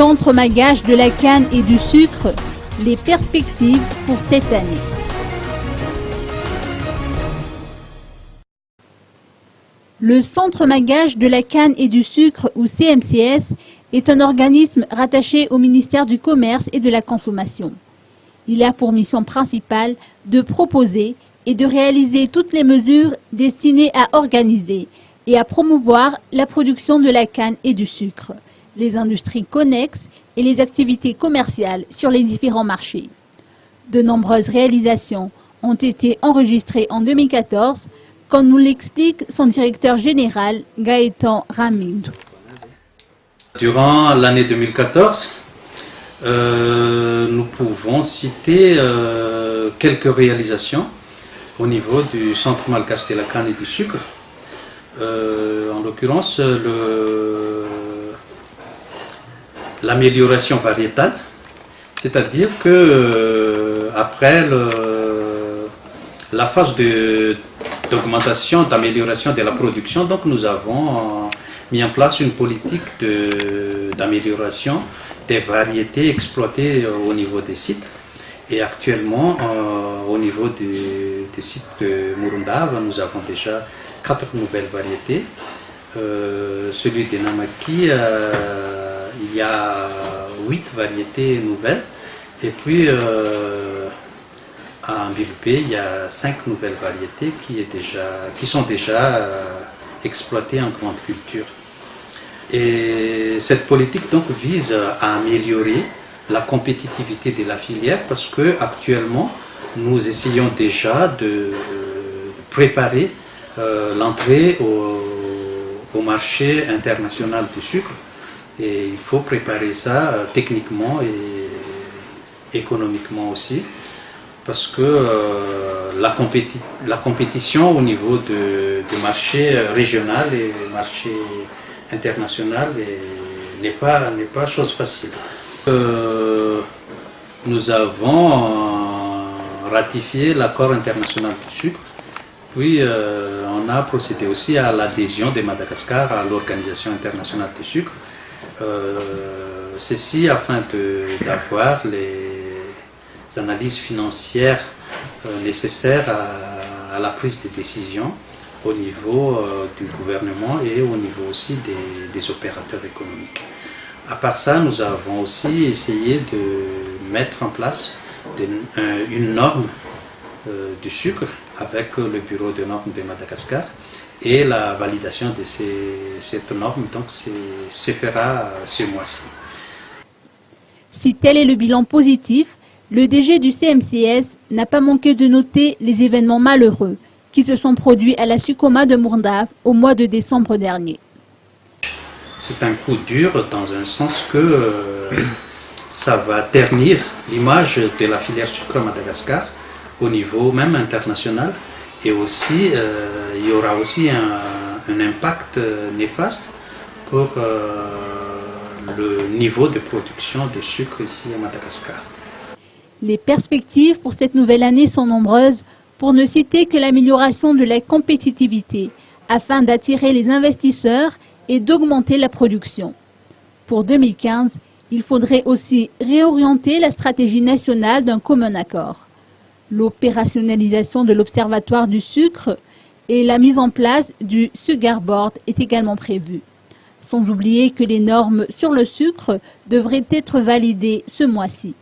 Centre Magache de la canne et du sucre, les perspectives pour cette année. Le Centre Magache de la canne et du sucre, ou CMCS, est un organisme rattaché au ministère du Commerce et de la Consommation. Il a pour mission principale de proposer et de réaliser toutes les mesures destinées à organiser et à promouvoir la production de la canne et du sucre, les industries connexes et les activités commerciales sur les différents marchés. De nombreuses réalisations ont été enregistrées en 2014, comme nous l'explique son directeur général, Gaëtan Ramidou. Durant l'année 2014, nous pouvons citer quelques réalisations au niveau du Centre Malgache de la canne et du sucre. En l'occurrence, l'amélioration variétale, c'est-à-dire que après la phase d'augmentation, d'amélioration de la production, donc nous avons mis en place une politique d'amélioration des variétés exploitées au niveau des sites. Et actuellement, au niveau des sites de Murundava, nous avons déjà 4 nouvelles variétés. Celui de Namaki, il y a 8 variétés nouvelles. Et puis, à Mbilupé, il y a 5 nouvelles variétés qui sont déjà exploitées en grande culture. Et cette politique donc vise à améliorer la compétitivité de la filière parce que actuellement nous essayons déjà de préparer l'entrée au marché international du sucre, et il faut préparer ça techniquement et économiquement aussi, parce que la compétition au niveau du marché régional et marché international n'est pas chose facile. Nous avons ratifié l'accord international du sucre, puis on a procédé aussi à l'adhésion de Madagascar à l'Organisation internationale du sucre, ceci afin d'avoir les analyses financières nécessaires à la prise de décision au niveau du gouvernement et au niveau aussi des opérateurs économiques. À part ça, nous avons aussi essayé de mettre en place une norme du sucre avec le bureau de normes de Madagascar, et la validation de cette norme donc se fera ce mois-ci. Si tel est le bilan positif, le DG du CMCS n'a pas manqué de noter les événements malheureux qui se sont produits à la Sucoma de Murundava au mois de décembre dernier. C'est un coup dur dans un sens que ça va ternir l'image de la filière sucre à Madagascar au niveau même international, et aussi il y aura aussi un impact néfaste pour le niveau de production de sucre ici à Madagascar. Les perspectives pour cette nouvelle année sont nombreuses, pour ne citer que l'amélioration de la compétitivité, afin d'attirer les investisseurs et d'augmenter la production. Pour 2015, il faudrait aussi réorienter la stratégie nationale d'un commun accord. L'opérationnalisation de l'Observatoire du sucre et la mise en place du Sugar Board est également prévue. Sans oublier que les normes sur le sucre devraient être validées ce mois-ci.